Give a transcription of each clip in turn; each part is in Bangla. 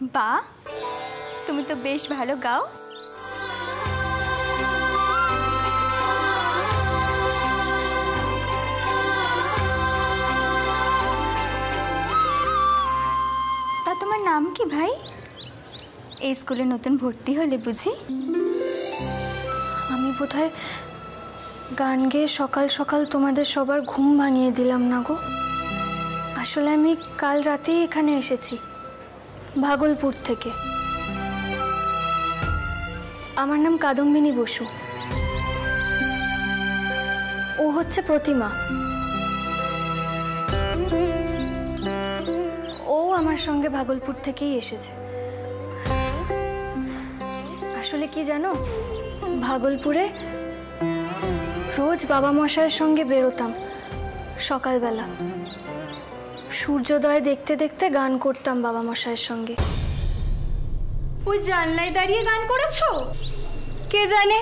বাহ, তুমি তো বেশ ভালো গাও। তা তোমার নাম কি ভাই? এই স্কুলে নতুন ভর্তি হলে বুঝি? আমি বোধহয় গান গেয়ে সকাল সকাল তোমাদের সবার ঘুম ভাঙিয়ে দিলাম না গো। আসলে আমি কাল রাতেই এখানে এসেছি, ভাগলপুর থেকে। আমার নাম কাদম্বিনী বসু। ও হচ্ছে প্রতিমা। ও আমার সঙ্গে ভাগলপুর থেকেই এসেছে। আসলে কি জানো, ভাগলপুরে রোজ বাবা মশাইয়ের সঙ্গে বেরোতাম সকালবেলা। সূর্যোদয় দেখতে দেখতে গান করতাম বাবা মশাইয়ের সঙ্গে। ওই জানলায় দাঁড়িয়ে গান করেছো? কে জানে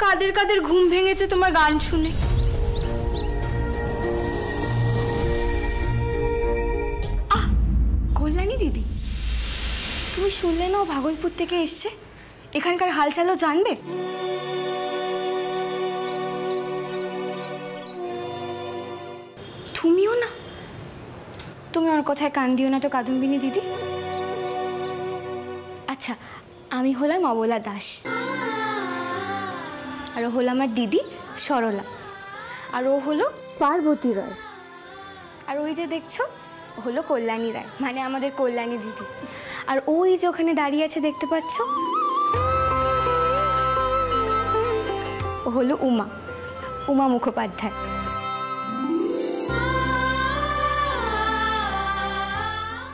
কাদের কাদের ঘুম ভেঙেছে তোমার গান শুনে। কল্যাণী দিদি, তুমি শুনলে না ও ভাগলপুর থেকে এসছে? এখানকার হালচালও জানবে? তুমিও না? তুমি ওর কথায় কান দিও না তো কাদম্বিনী দিদি। আচ্ছা, আমি হলাম অবলা দাস, আর ও হলো আমার দিদি সরলা, আর ও হলো পার্বতী রায়, আর ওই যে দেখছো ও হলো কল্যাণী রায়, মানে আমাদের কল্যাণী দিদি। আর ওই যে ওখানে দাঁড়িয়ে আছে দেখতে পাচ্ছ, ও হলো উমা, উমা মুখোপাধ্যায়।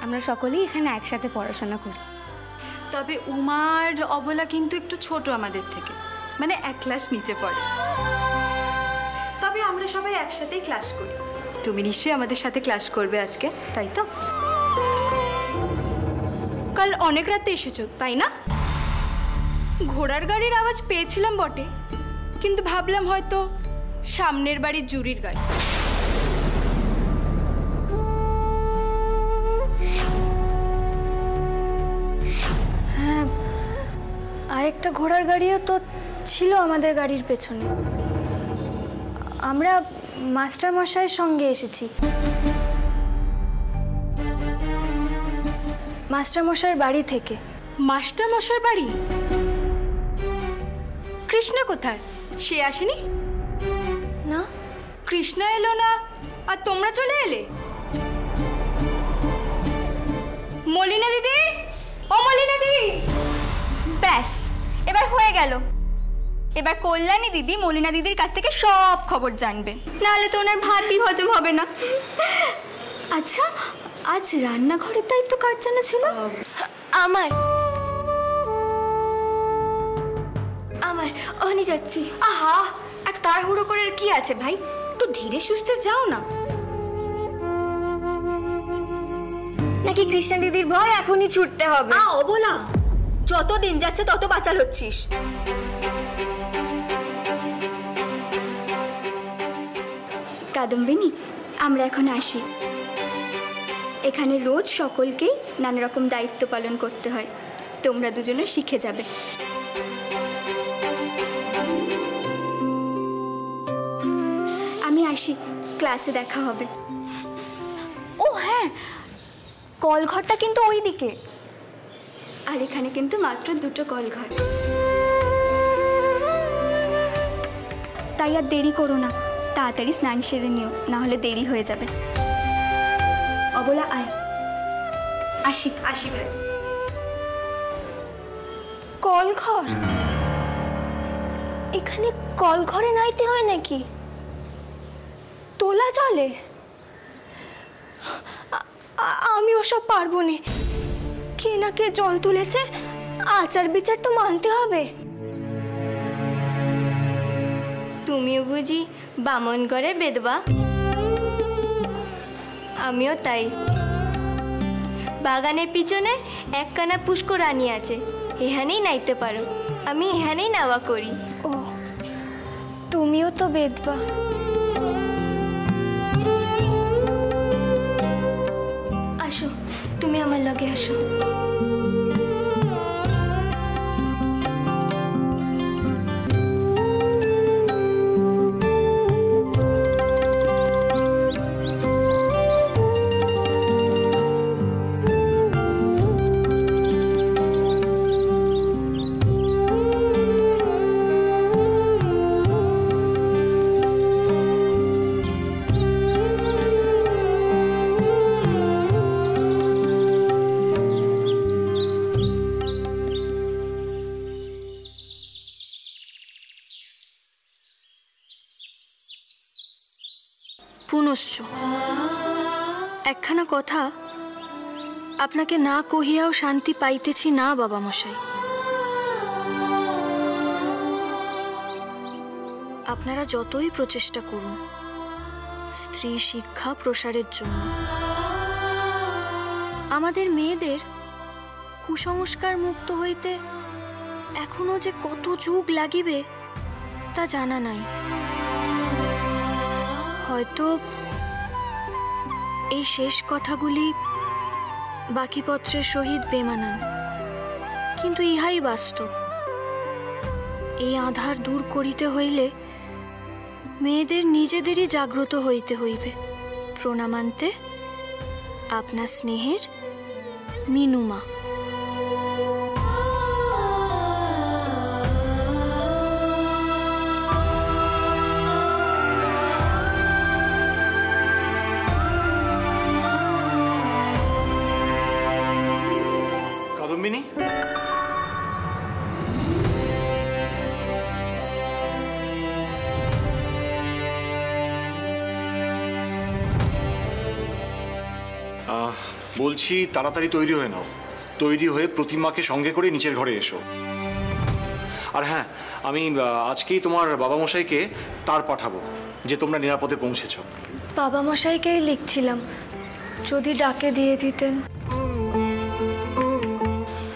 আমরা সকলেই এখানে একসাথে পড়াশোনা করি। তবে উমার অবলা কিন্তু একটু ছোট আমাদের থেকে, মানে এক ক্লাস নিচে পড়ে। তবে আমরা সবাই একসাথেই ক্লাস করি। তুমি নিশ্চয়ই আমাদের সাথে ক্লাস করবে আজকে, তাই তো? কাল অনেক রাতে এসেছো তাই না? ঘোড়ার গাড়ির আওয়াজ পেয়েছিলাম বটে, কিন্তু ভাবলাম হয়তো সামনের বাড়ির জুরির গাড়ি। হ্যাঁ, আরেকটা ঘোড়ার গাড়িও তো ছিল আমাদের গাড়ির পেছনে। আমরা মাস্টার মশাইয়ের সঙ্গে এসেছি। মাস্টার মশাইয়ের বাড়ি থেকে। মাস্টার মশাইয়ের বাড়ি? কৃষ্ণা কোথায়? সে আসেনি? না। কৃষ্ণা এলো না আর তোমরা চলে এলে? মলিনা দিদি, ও মলিনা দিদি! ব্যাস, এবার হয়ে গেল। এবার কল্যাণী দিদি মলিনা দিদির কাছ থেকে সব খবর জানবে, নাহলে তো ওনার ভাতই হজম হবে না। আচ্ছা, আজ রান্নাঘরের দায়িত্ব কার জন্য ছিল? আমার। ওখানে যাচ্ছি। আহা, এক তাড়াহুড়ো করে কি আছে ভাই, একটু ধীরে সুস্থে যাও না। নাকি কৃষ্ণা দিদির ভয় এখনই ছুটতে হবে? অবলা, যত দিন যাচ্ছে তত বাচাল হচ্ছিস। কাদম্বিনী, আমরা এখন আসি। এখানে রোজ সকলকেই নানা রকম দায়িত্ব পালন করতে হয়, তোমরা দুজনে শিখে যাবে। আমি আসি, ক্লাসে দেখা হবে। ও হ্যাঁ, কলঘরটা কিন্তু ওই দিকে, আর এখানে কিন্তু মাত্র দুটো কলঘর। তাই আর দেরি করো না, তাড়াতাড়ি স্নান সেরে নিও, না হলে দেরি হয়ে যাবে। অবলা আয়। আসি আসি ভাই। কলঘর? এখানে কলঘরে নাইতে হয় নাকি? তোলা চলে? আমি ওসব পারবো না। কে না কে জল তুলেছে, আচার বিচার তো মানতে হবে। তুমিও বুঝি বামনগড়ের বেদবা? আমিও তাই। বাগানের পিছনে একখানা পুষ্করানি আছে, এখানেই নাইতে পারো। আমি এখানেই নাওয়া করি। ও, তুমিও তো বেদবা। আসো, তুমি আমার লগে আসো। বসছো? একখানা কথা আপনাকে না কহিয়াও শান্তি পাইতেছি না বাবা মশাই। আপনারা যতই প্রচেষ্টা করুন স্ত্রী শিক্ষা প্রসারের জন্য, আমাদের মেয়েদের কুসংস্কার মুক্ত হইতে এখনো যে কত যুগ লাগিবে তা জানা নাই। হয়তো এই শেষ কথাগুলি বাকি পত্রের সহিত বেমানান, কিন্তু ইহাই বাস্তব। এই আধার দূর করিতে হইলে মেয়েদের নিজেদেরই জাগ্রত হইতে হইবে। প্রণামান্তে আপনার স্নেহের মিনুমা। কাদম্বিনী, বলছি তাড়াতাড়ি তৈরি হয়ে নাও। তৈরি হয়ে প্রতিমাকে সঙ্গে করে নিচের ঘরে এসো। আর হ্যাঁ, আমি আজকেই তোমার বাবা মশাইকে তার পাঠাবো যে তোমরা নিরাপদে পৌঁছেছো। বাবা মশাইকেই লিখছিলাম, যদি ডাকে দিয়ে দিতেন।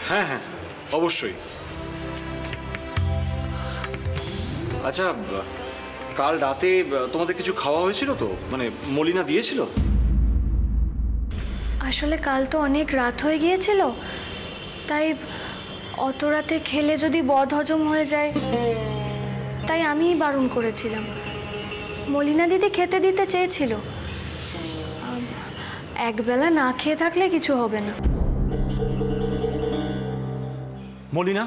হ্যাঁ হ্যাঁ, অবশ্যই। আচ্ছা, কাল রাতে তোমাদের কিছু খাওয়া হয়েছিল তো? মানে মলিনা দিয়েছিল? আসলে কাল তো অনেক রাত হয়ে গিয়েছিল, তাই অত রাতে খেলে যদি বদ হজম হয়ে যায়, তাই আমিই বারণ করেছিলাম। মলিনা দিদি খেতে দিতে চেয়েছিল। একবেলা না খেয়ে থাকলে কিছু হবে না। মলিনা,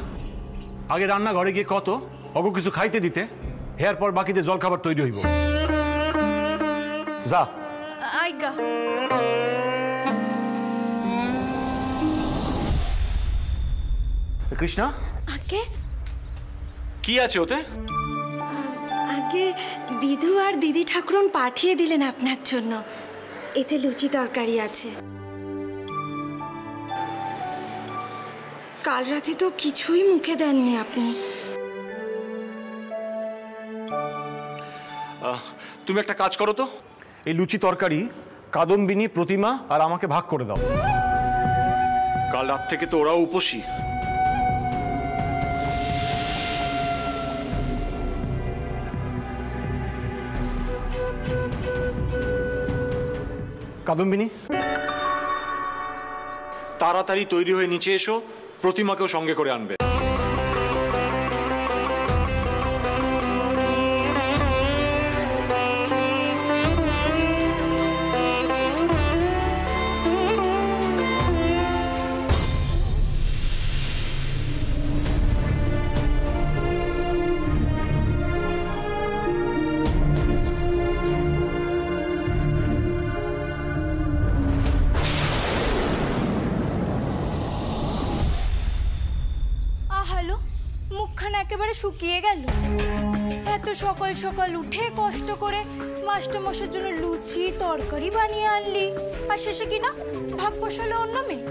আগে রান্নাঘরে গিয়ে কত অগো কিছু খাইতে দিতে, এর পর বাকিতে জল খাবার তৈরি হইব। যা। আইগা। কৃষ্ণা, আগে কি আছে ওতে? আগে বিধু আর দিদি ঠাকুরন পাঠিয়ে দিলেন আপনার জন্য। এতে লুচি তরকারি আছে। কাল রাতে তো কিছুই মুখে দেননি আপনি। তুমি একটা কাজ করো তো, এই লুচি তরকারি কাদম্বিনী, প্রতিমা আর আমাকে ভাগ করে দাও। কাল রাত থেকে তো ওরাও উপসী। কাদম্বিনী, তাড়াতাড়ি তৈরি হয়ে নিচে এসো, প্রতিমাকেও সঙ্গে করে আনবে। হ্যালো, মুখখানা একেবারে শুকিয়ে গেল। এত সকাল সকাল উঠে কষ্ট করে মাস্টারমশাইয়ের জন্য লুচি তরকারি বানিয়ে আনলি, আর শেষে কিনা ভাগ বসালো অন্য মেয়ে।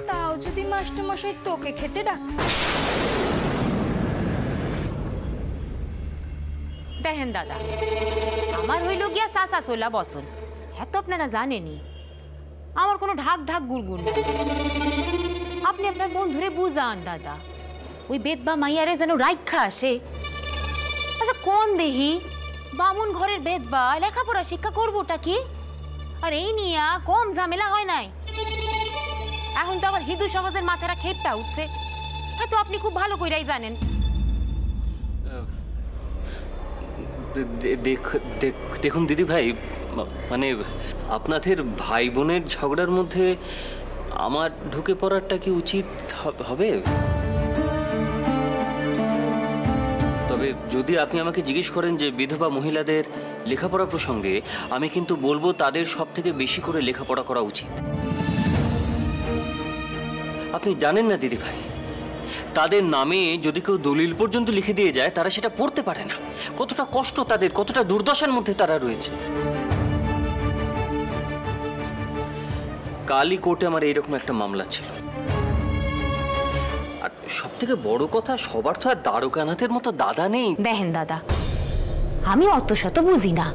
তাও যদি মাস্টারমশাই তোকে খেতে ডাক। দেখেন দাদা, আমার হইল গিয়া সাসা সোলা বসন, হ্যাঁ তো আপনারা জানেনি আমার কোনো ঢাক ঢাক গুড়গুড় নেই। আপনি আপনার বন্ধুরে বুঝান দাদা, ওই বেদবা মাইয়ারে যেন রাইখা আসে। আচ্ছা কোন দেহি বামুন ঘরের বেদবা লেখাপড়া শিক্ষা করবোটা কি? আর এই নিয়া কম ঝামেলা হয় নাই। এখন তো আবার হিন্দু সমাজের মাথারা খেপটা উঠছে, হয়তো আপনি খুব ভালো কইরাই জানেন। দেখুন দিদি ভাই, মানে আপনাদের ভাই বোনের ঝগড়ার মধ্যে আমার ঢুকে পড়াটা কি উচিত হবে? তবে যদি আপনি আমাকে জিজ্ঞেস করেন যে বিধবা মহিলাদের লেখাপড়া প্রসঙ্গে, আমি কিন্তু বলবো তাদের সব থেকে বেশি করে লেখাপড়া করা উচিত। আপনি জানেন না দিদি ভাই, তাদের নামে যদি কেউ দলিল পর্যন্ত লিখে দিয়ে যায়, তারা সেটা পড়তে পারে না। কতটা কষ্ট তাদের, কতটা দুর্দশার মধ্যে তারা রয়েছে। কালই কোর্টে আমার এইরকম একটা মামলা ছিল। আর সব থেকে বড় কথা, সবার তো আর দ্বারকানাথের মতো দাদা নেই। দেখেন দাদা, আমি অত শত বুঝি না।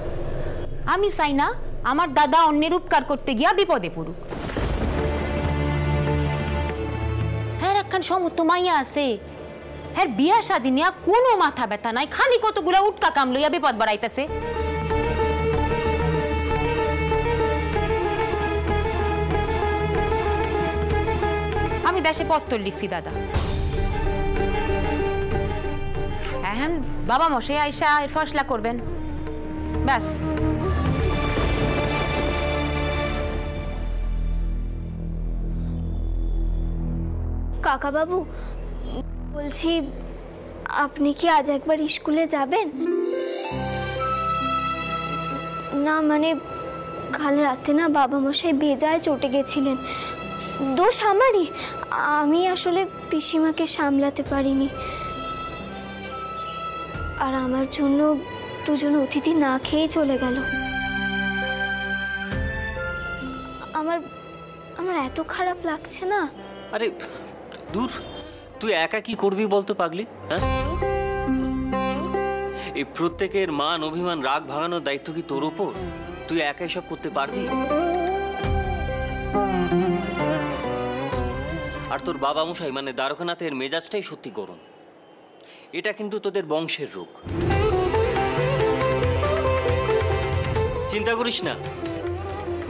আমি চাই না আমার দাদা অন্যের উপকার করতে গিয়া বিপদে পড়ুক। হ্যাঁ, একখান সমস্ত মাইয়া আছে, হ্যাঁ বিয়া শাদী নিয়া কোনো মাথা ব্যথা নাই, খালি কতগুলা উটকা কাম লইয়া বিপদ বাড়াইতেছে। আমি দেশে পত্তর লিখছি দাদা, এখন বাবা মশাই আইসা এর ফয়সলা করবেন, ব্যাস। কাকাবাবু, বলছি আপনি কি আজ একবার স্কুলে যাবেন? না মানে কাল রাতে না বাবা মশাই বেজায় চটে গেছিলেন। দোষ আমারই, আমি আসলে পিসিমাকে সামলাতে পারিনি। আর আমার জন্য দুজন অতিথি না খেয়েই চলে গেল। আমার আমার এত খারাপ লাগছে না। আরে দূর, তুই একা কি করবি বলতো পাগলি? হ্যাঁ, এই প্রত্যেকের মান অভিমান রাগ ভাঙানোর দায়িত্ব কি তোর উপর? তুই একাই সব করতে পারবি? আর তোর বাবা মশাই মানে দ্বারকানাথের মেজাজটাই সত্যি গরম। এটা কিন্তু তোদের বংশের রোগ। চিন্তা করিস না,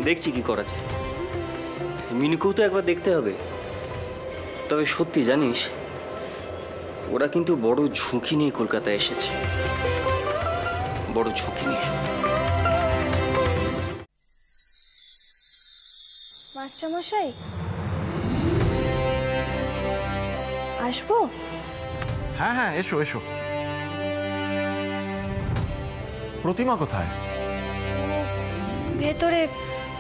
দেখছি কি করা যায়। মিনুকেও তো একবার দেখতে হবে। তবে সত্যি জানিস, ওরা কিন্তু বড় ঝুঁকি নিয়ে কলকাতায় এসেছে, বড় ঝুঁকি নিয়ে। মাস্টারমশাই, আসবো? হ্যাঁ হ্যাঁ, এসো এসো। প্রতিমা কোথায়? ভেতরে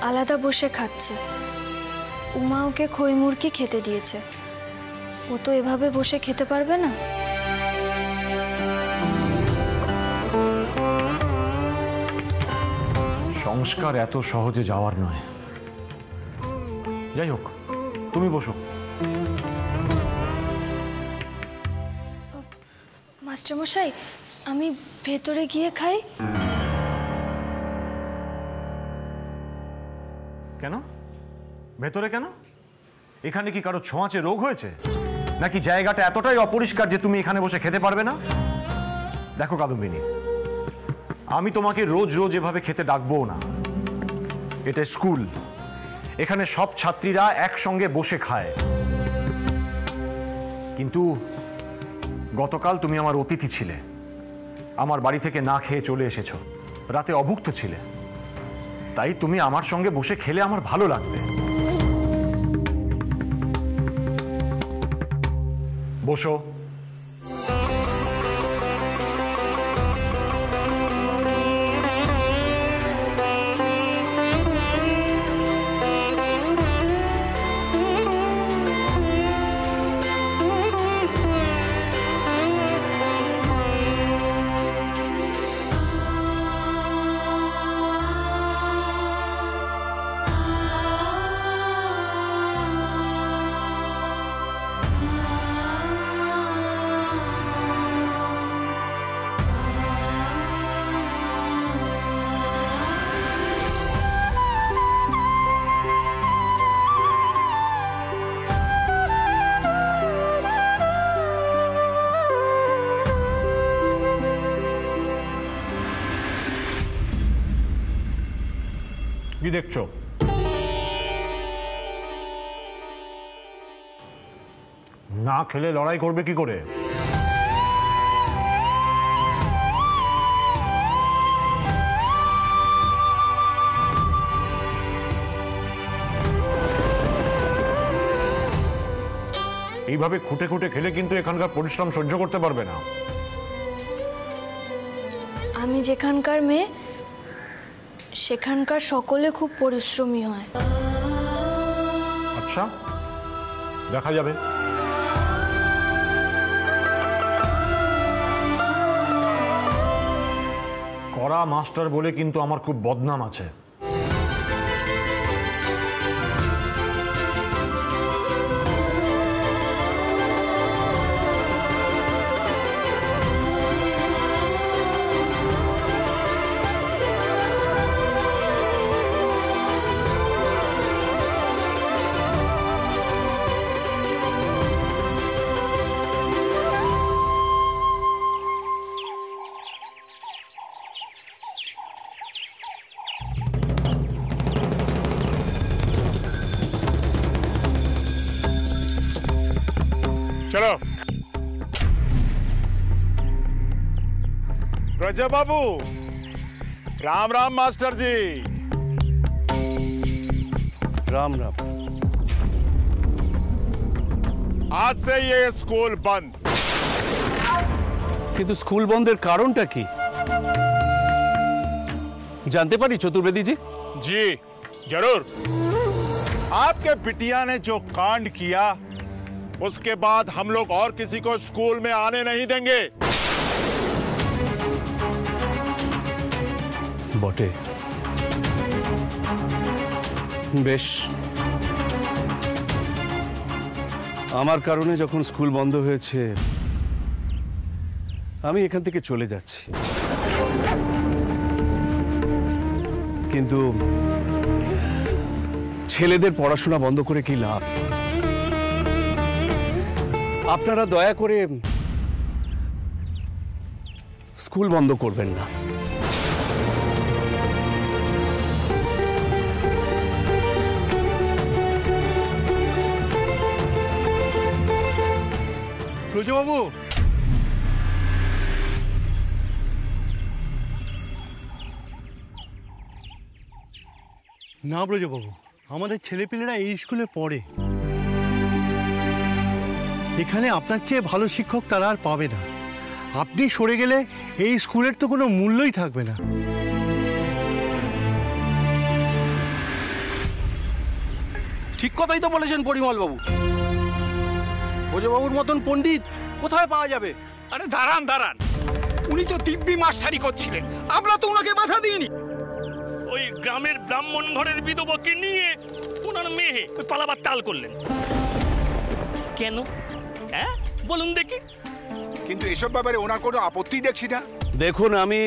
আলাদা বসে খাচ্ছে। উমা ওকে খই মুরকি খেতে দিয়েছে। ও তো এভাবে বসে খেতে পারবে না। সংস্কার এত সহজে যাওয়ার নয়। যাই হোক, তুমি বসো। মাস্টারমশাই, আমি ভেতরে গিয়ে খাই। কেন ভেতরে কেন? এখানে কি কারো ছোঁয়াচে রোগ হয়েছে, নাকি জায়গাটা এতটাই অপরিষ্কার যে তুমি এখানে বসে খেতে পারবে না? দেখো কাদম্বিনী, আমি তোমাকে রোজ রোজ এভাবে খেতে ডাকবো না। এটা স্কুল, এখানে সব ছাত্রীরা একসঙ্গে বসে খায়। কিন্তু গতকাল তুমি আমার অতিথি ছিলে, আমার বাড়ি থেকে না খেয়ে চলে এসেছো, রাতে অভুক্ত ছিলে। তাই তুমি আমার সঙ্গে বসে খেলে আমার ভালো লাগবে। বসো। কি দেখছো? না খেলে লড়াই করবে কি করে? এইভাবে খুঁটে খুঁটে খেলে কিন্তু এখানকার পরিশ্রম সহ্য করতে পারবে না। আমি যেখানকার মেয়ে, সেখানকার সকলে খুব পরিশ্রমী হয়। আচ্ছা, দেখা যাবে। কড়া মাস্টার বলে কিন্তু আমার খুব বদনাম আছে। चलो रजा बाबू, राम राम मास्टर जी। राम राम। आज से ये स्कूल बंद। কিন্তু স্কুল বন্ধের কারণটা কি জানতে পারি চতুর্বেদী জি? जी जरूर। आपके बिटिया ने जो कांड किया उसके बाद हम लोग और किसी को स्कूल में आने नहीं देंगे। বটে, বেশ। আমার কারণে যখন স্কুল বন্ধ হয়েছে আমি এখান থেকে চলে যাচ্ছি, কিন্তু ছেলেদের পড়াশোনা বন্ধ করে কি লাভ? আপনারা দয়া করে স্কুল বন্ধ করবেন না। ব্রজবাবু, না ব্রজবাবু, আমাদের ছেলেপিলেরা এই স্কুলে পড়ে। এখানে আপনার চেয়ে ভালো শিক্ষক তারা আর পাবে না। আপনি সরে গেলে এই স্কুলের তো কোনো মূল্যই থাকবে না। ঠিক কথাই তো বলেছেন পরিমল বাবু। ব্রজবাবুর মতন পণ্ডিত কোথায় পাওয়া যাবে? আরে দাঁড়ান দাঁড়ান, উনি তো দিব্যি মাস্টারি করছিলেন, আমরা তো ওনাকে বাধা দিইনি। ওই গ্রামের ব্রাহ্মণ ঘরের বিধবাকে নিয়ে ওনার মেয়ে ওই পালাবার তাল করলেন কেন? হ্যাঁ বলুন দেখি। কিন্তু এসব ব্যাপারে ওনার কোনো আপত্তি দেখছি না। দেখুন, আমি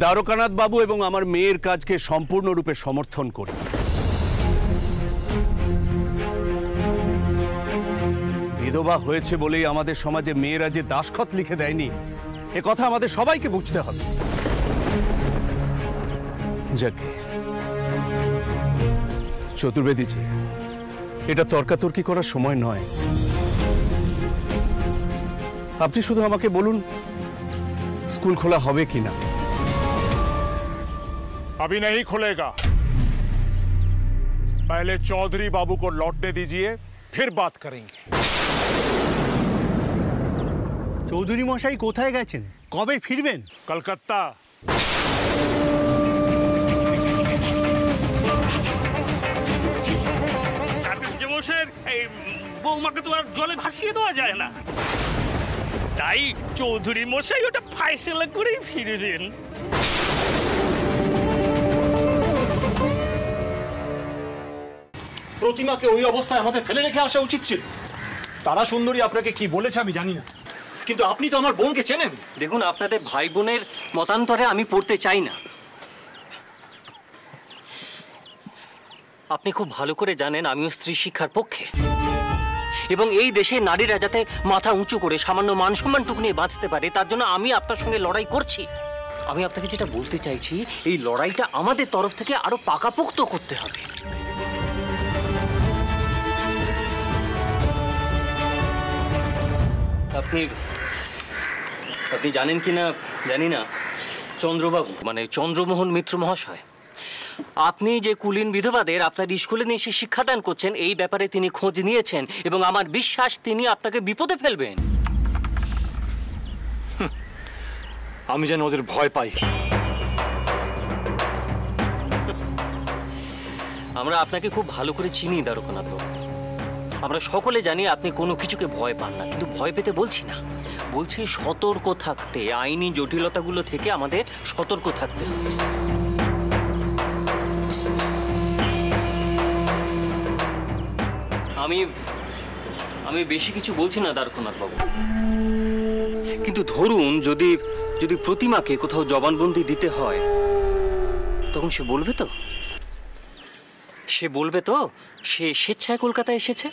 দ্বারকানাথ বাবু এবং আমার মেয়ের কাজকে সম্পূর্ণরূপে সমর্থন করি। বিধবা হয়েছে বলেই আমাদের সমাজে মেয়েরা যে দাসখত লিখে দেয়নি, এ কথা আমাদের সবাইকে বুঝতে হবে। যাকে চতুর্বেদীজি, এটা তর্কাতর্কি করার সময় নয়। আপনি শুধু আমাকে বলুন স্কুল খোলা হবে কিনা। अभी नहीं खुलेगा। पहले चौधरी बाबू को लौटने दीजिए, फिर बात करेंगे। চৌধুরী মশাই কোথায় গেছেন? কবে ফিরবেন? कलकत्ता। এই বৌমাকে তো আর জলে ভাসিয়ে দেওয়া যায় না, তাই চৌধুরী মশাই ওটা ফায়সালা করেই ফিরবেন। প্রতিমাকে ওই অবস্থায় আমাদের ফেলে রেখে আসা উচিত ছিল। তারা সুন্দরী আপনাকে কি বলেছে আমি জানি না, কিন্তু আপনি তো আমার বোনকে চেনেন। দেখুন, আপনাদের ভাই বোনের মতান্তরে আমি পড়তে চাই না। আপনি খুব ভালো করে জানেন আমিও স্ত্রী শিক্ষার পক্ষে, এবং এই দেশে নারীরা যাতে মাথা উঁচু করে সামান্য মান সম্মানটুকু নিয়ে বাঁচতে পারে তার জন্য আমি আপনার সঙ্গে লড়াই করছি। আমি আপনাকে যেটা বলতে চাইছি, এই লড়াইটা আমাদের তরফ থেকে আরো পাকাপোক্ত করতে হবে। আপনি জানেন কি না জানি না, চন্দ্রবাবু মানে চন্দ্রমোহন মিত্র মহাশয়, আপনি যে কুলীন বিধবাদের আপনার স্কুলে নিয়ে এসে শিক্ষাদান করছেন এই ব্যাপারে তিনি খোঁজ নিয়েছেন, এবং আমার বিশ্বাস তিনি আপনাকে বিপদে ফেলবেন। আমি যেন ওদের ভয় পাই। আমরা আপনাকে খুব ভালো করে চিনি দ্বারকানাথ বাবু। আমরা সকলে জানি আপনি কোনো কিছুকে ভয় পান না, কিন্তু ভয় পেতে বলছি না, বলছি সতর্ক থাকতে। আইনি জটিলতাগুলো থেকে আমাদের সতর্ক থাকতে হবে। আমি বেশি কিছু বলছি না দ্বারকানাথ বাবু, কিন্তু ধরুন যদি প্রতিমাকে কোথাও জবানবন্দি দিতে হয়, তখন সে বলবে তো সে স্বেচ্ছায় কলকাতায় এসেছে।